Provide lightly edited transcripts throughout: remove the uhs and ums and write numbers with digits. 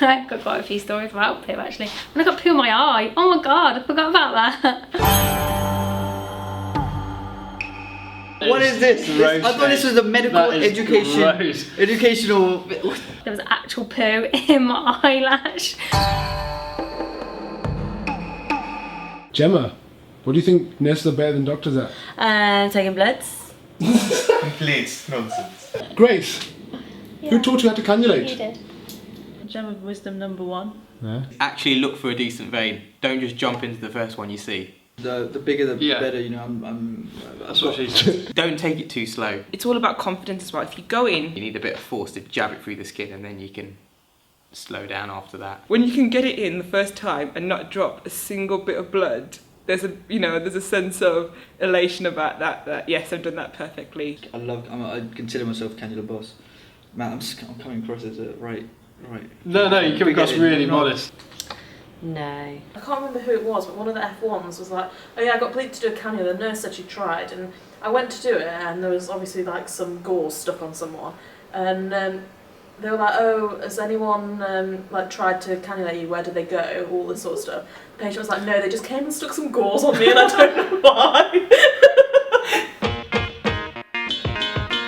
I've got quite a few stories about poo actually. And I got poo in my eye. Oh my god, I forgot about that. What is this? I thought this was a medical educational. There was actual poo in my eyelash. Gemma, what do you think nurses are better than doctors at? Taking bloods. Complete nonsense. Grace, who taught you how to cannulate? You did. Gem of wisdom number 1. Yeah. Actually, look for a decent vein. Don't just jump into the first one you see. The bigger the better, you know. That's what she said. Don't take it too slow. It's all about confidence as well. If you go in, You need a bit of force to jab it through the skin, and then you can slow down after that. when you can get it in the first time and not drop a single bit of blood, there's a sense of elation about that yes, I've done that perfectly. I consider myself cannula boss. Man, I'm coming across as a right. No, you come across really modest. No. I can't remember who it was, but one of the F1s was like, oh yeah, I got bleed to do a cannula, the nurse said she tried, and I went to do it, and there was obviously like some gauze stuck on someone, and they were like, oh, has anyone like tried to cannulate you, where did they go, all this sort of stuff. The patient was like, no, they just came and stuck some gauze on me, and I don't know why.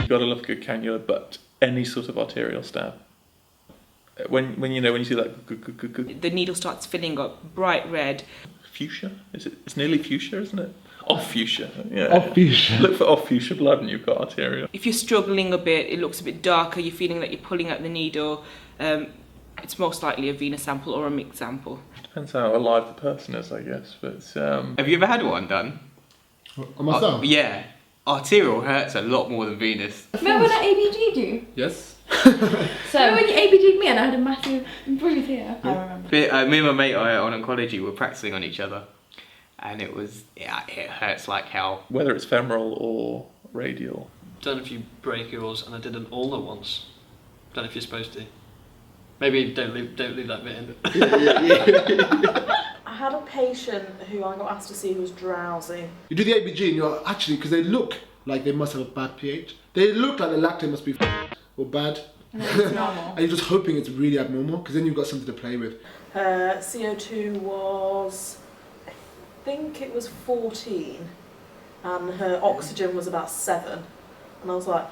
You gotta love a good cannula, but any sort of arterial stab. When you see that The needle starts filling up bright red. fuchsia, it's nearly fuchsia, isn't it? Off fuchsia, yeah. Off fuchsia. Look for off fuchsia blood and you've got arterial. If you're struggling a bit, it looks a bit darker, you're feeling that you're pulling out the needle, it's most likely a venous sample or a mixed sample. Depends how alive the person is, I guess, but Have you ever had one done? On myself? Yeah. Arterial hurts a lot more than venous. Remember when I ABG'd you? Yes. So when you ABG'd me and I had a massive bruise here? I remember. Me and my mate on oncology were practicing on each other, and it hurts like hell. whether it's femoral or radial. Don't know if you break yours, and I did an ulnar once. Don't know if you're supposed to. Maybe don't leave that bit in. I had a patient who I got asked to see who was drowsy. You do the ABG and you're actually, because they look like they must have a bad pH. They look like the lactate must be or bad. And then it's normal. And you're just hoping it's really abnormal, because then you've got something to play with. Her CO2 was, I think it was 14, and her oxygen was about 7. And I was like,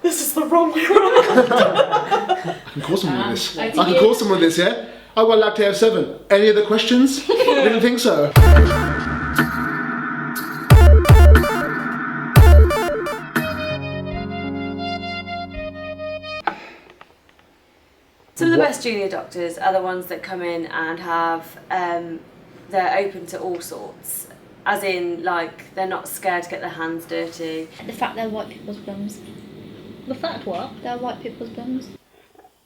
this is the wrong way around. I can call someone with this. I can call someone with this, yeah? I got lactate of 7. Any other questions? Didn't think so. Some of the best junior doctors are the ones that come in and have, they're open to all sorts. As in, like, they're not scared to get their hands dirty. The fact they're white people's bums. The fact what? They're white people's bums.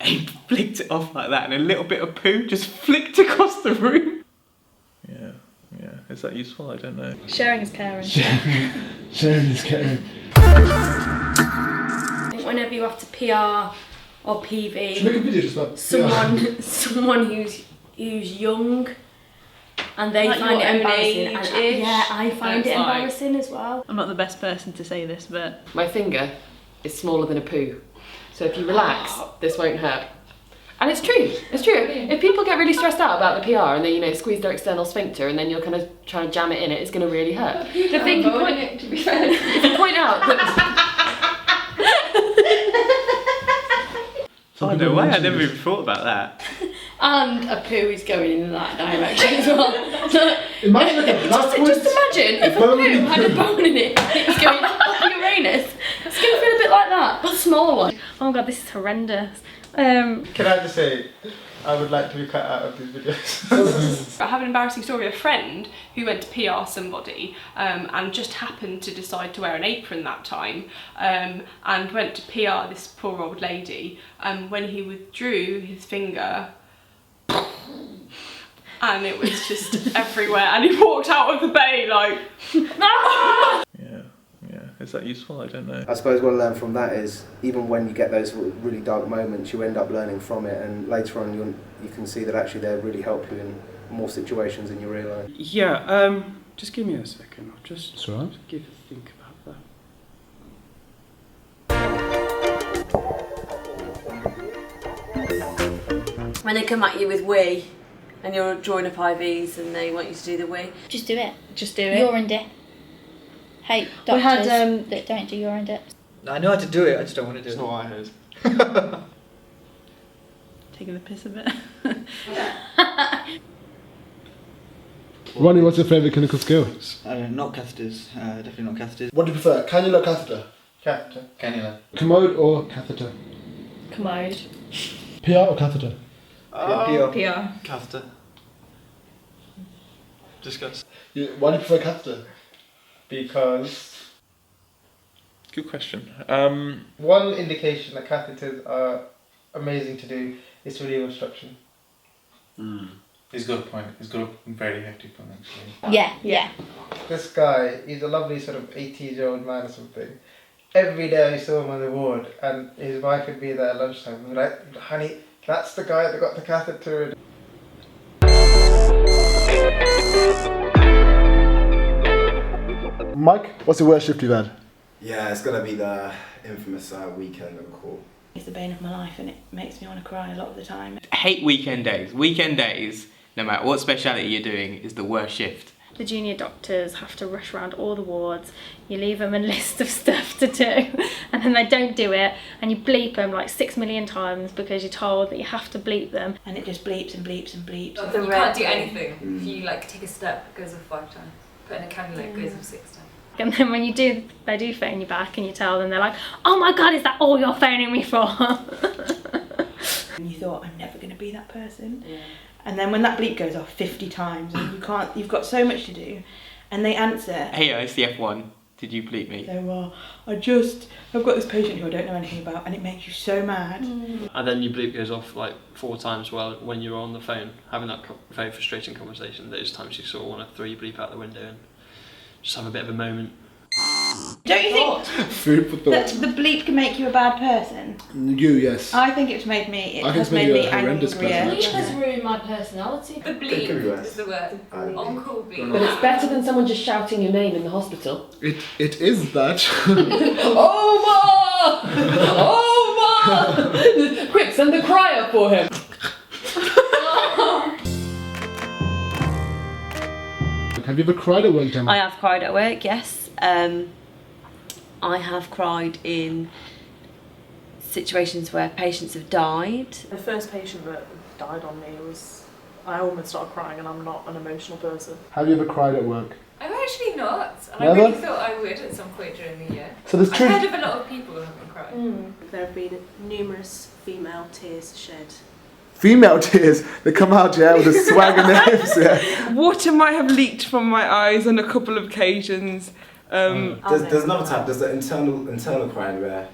He flicked it off like that, and a little bit of poo just flicked across the room. Yeah. Is that useful? I don't know. Sharing is caring. Sharing is caring. Whenever you have to PR or PV, Should we make a video just about someone who's young, and they Like find your it own embarrassing. And age-ish. yeah, I find it It's like- embarrassing as well. I'm not the best person to say this, but My finger is smaller than a poo. So if you relax, this won't hurt. And it's true, it's true. If people get really stressed out about the PR and they, squeeze their external sphincter and then you're kind of trying to jam it in, it's going to really hurt. The thing you point, it, to be fair. if you point out that... Oh, no way, I never even thought about that. And a poo is going in that direction as well. Imagine like a black just imagine if a bone. poo had a bone in it and it was going up Uranus. It's going to feel a bit like that, but smaller. Oh god, this is horrendous. Can I just say, I would like to be cut out of these videos. I have an embarrassing story of a friend who went to PR somebody and just happened to decide to wear an apron that time and went to PR this poor old lady. When he withdrew his finger, and it was just everywhere, and he walked out of the bay like, ah! Yeah. Is that useful? I don't know. I suppose what I learned from that is even when you get those really dark moments, you end up learning from it, and later on you can see that actually they really help you in more situations than you realise. Yeah, just give me a second. I'll just give a think about that. When they come at you with wee, and you're drawing up IVs and they want you to do the wee. Just do it. Just do it. Urine dip. Hate doctors We had, that don't do urine dips. I know how to do it, I just don't want to do That's it. not what I heard. Taking the piss a bit. Ronnie, what's your favourite clinical skill? Not catheters, definitely not catheters. What do you prefer, cannula or catheter? Catheter. Cannula. Commode or catheter? Commode. PR or catheter? PR. Catheter. Discuss. Why do you prefer catheter? Because. Good question. One indication that catheters are amazing to do is to relieve obstruction. He's got a point. He's got a very hefty point, actually. Yeah. This guy, he's a lovely sort of 80-year-old man or something. Every day I saw him on the ward, and his wife would be there at lunchtime. And like, honey, that's the guy that got the catheter. Mike, what's the worst shift you've had? Yeah, it's gonna be the infamous weekend on call. It's the bane of my life, and it makes me want to cry a lot of the time. I hate weekend days. Weekend days, no matter what speciality you're doing, is the worst shift. The junior doctors have to rush around all the wards. You leave them a list of stuff to do, and then they don't do it, and you bleep them like 6 million times because you're told that you have to bleep them, and it just bleeps and bleeps and bleeps. You can't do anything. If you like take a step, it goes off 5 times. Put in a cannula, it goes off 6 times. And then when they do phone you back and you tell them, they're like, oh my god, is that all you're phoning me for? And you thought, I'm never going to be that person. Yeah. And then when that bleep goes off 50 times and you've got so much to do, and they answer, Hey, it's the F1. Did you bleep me? They were, I've got this patient who I don't know anything about, and it makes you so mad. And then your bleep goes off like 4 times when you're on the phone, having that very frustrating conversation. Those times you sort of want to throw your bleep out the window and just have a bit of a moment. Don't you think Food for that thought. the bleep can make you a bad person? You, yes. I think it's made me. It I think has it's made made you me a horrendous angrier. person. Bleep has ruined my personality. The bleep is the word. On call bleep. But it's better than someone just shouting your name in the hospital. It is that. Omar! Omar! Quick, send the crier for him. Have you ever cried at work, Gemma? I have cried at work, yes. I have cried in situations where patients have died. The first patient that died on me was, I almost started crying, and I'm not an emotional person. Have you ever cried at work? I'm actually not, and Never? I really thought I would at some point during the year. So there's I've truth. heard of a lot of people who haven't cried. There have been numerous female tears shed. Female tears, they come out, yeah, with a swag in their hips, yeah. Water might have leaked from my eyes on a couple of occasions. There's another type, there's the internal crying where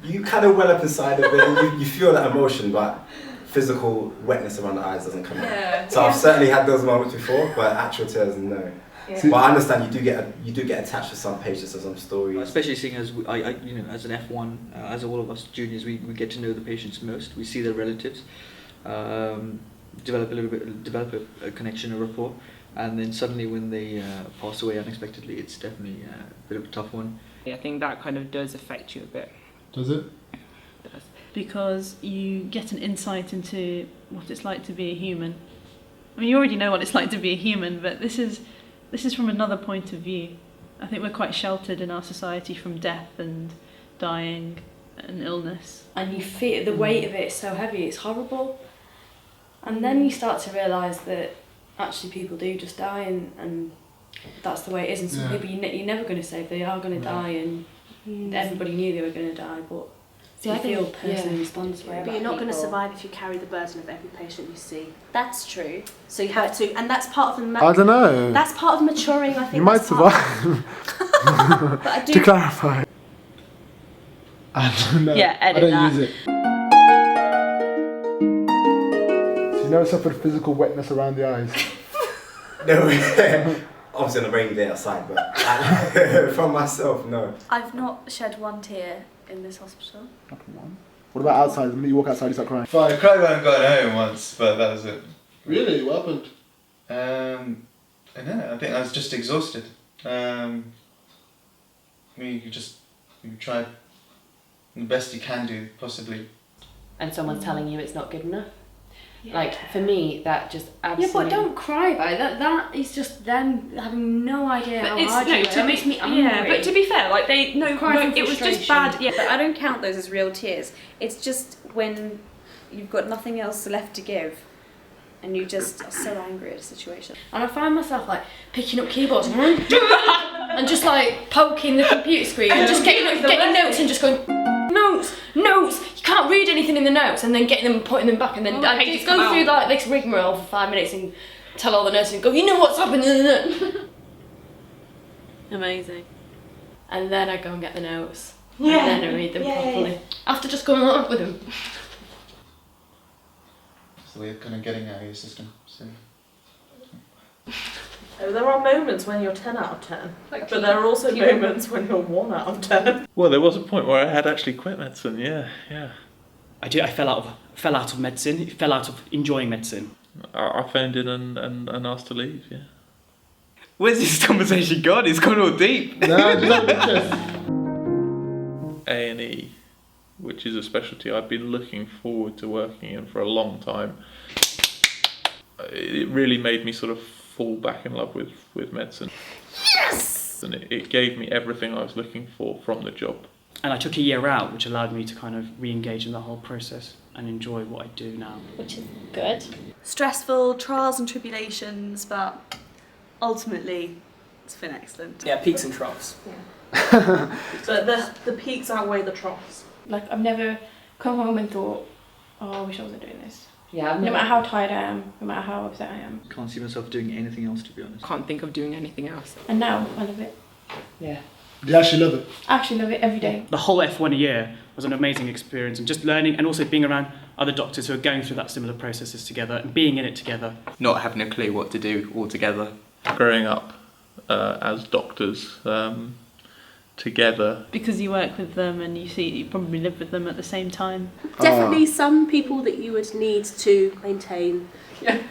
you kind of well up inside of it and you feel that emotion, but physical wetness around the eyes doesn't come out. Yeah. So I've certainly had those moments before, but actual tears, no. Yeah. But I understand you do get attached to some patients or some stories. Especially seeing as as an F1, as all of us juniors, we get to know the patients most. We see their relatives, develop a connection, a rapport, and then suddenly when they pass away unexpectedly, it's definitely a bit of a tough one. I think that kind of does affect you a bit. Does it? It does. Because you get an insight into what it's like to be a human. I mean, you already know what it's like to be a human, but this is from another point of view. I think we're quite sheltered in our society from death and dying and illness. And you feel the weight of it is so heavy, it's horrible. And then you start to realise that actually people do just die, and that's the way it is. And some people you're never going to say if they are going to die, and everybody knew they were going to die, but you feel personally responsible. But you're not going to survive if you carry the burden of every patient you see. That's true. So you have to, and that's part of the. I don't know. That's part of maturing, I think. You might that's part survive. But I do. To clarify. I don't know. Yeah, edit I don't that. use it. So you never suffered physical wetness around the eyes? No, obviously on a rainy day outside, but from myself, no. I've not shed one tear in this hospital. What about outside? The minute you walk outside, you start crying. I cried when I got home once, but that was it. Really? What happened? I don't know. I think I was just exhausted. You try the best you can do, possibly. And someone's telling you it's not good enough. Like, for me, that just absolutely... Yeah, but don't cry about it. That is just them having no idea But how it's hard you are. It makes me angry. Yeah, but to be fair, like it was just bad. Yeah, but I don't count those as real tears. It's just when you've got nothing else left to give, and you just are so angry at a situation. And I find myself like picking up keyboards and just like poking the computer screen and just getting notes and just going notes. You can't read anything in the notes, and then getting them and putting them back, and then I just go through like this rigmarole for 5 minutes and tell all the nurses and go, you know what's happening. Amazing. And then I go and get the notes. Yeah. And then I read them properly. After just going on with them. It's the way of kind of getting out of your system. So. There are moments when you're 10 out of 10, but there are also moments when you're 1 out of 10. Well, there was a point where I had actually quit medicine. Yeah. I fell out of medicine. Fell out of enjoying medicine. I phoned in and asked to leave. Yeah. Where's this conversation gone? It's gone all deep. No, just A&E, which is a specialty I've been looking forward to working in for a long time. It really made me sort of fall back in love with medicine. Yes! And it gave me everything I was looking for from the job. And I took a year out, which allowed me to kind of re-engage in the whole process and enjoy what I do now. Which is good. Stressful, trials and tribulations, but ultimately it's been excellent. Yeah, peaks and troughs. Yeah. But the peaks outweigh the troughs. Like, I've never come home and thought, oh, I wish I wasn't doing this. Yeah, no matter how tired I am, no matter how upset I am. Can't see myself doing anything else, to be honest. Can't think of doing anything else. And now I love it. Yeah. You actually love it? I actually love it every day. The whole F1 year was an amazing experience, and just learning and also being around other doctors who are going through that similar processes together and being in it together. Not having a clue what to do altogether. Growing up as doctors together. Because you work with them and you probably live with them at the same time. Definitely some people that you would need to maintain. Yeah.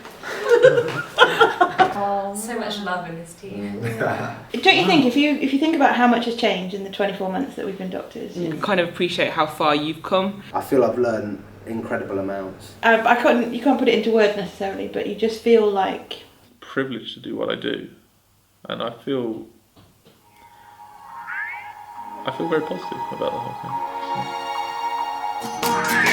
So much love in this team. Don't you think if you think about how much has changed in the 24 months that we've been doctors? You kind of appreciate how far you've come. I feel I've learned incredible amounts. You can't put it into words necessarily, but you just feel like privileged to do what I do, and I feel very positive about the whole thing.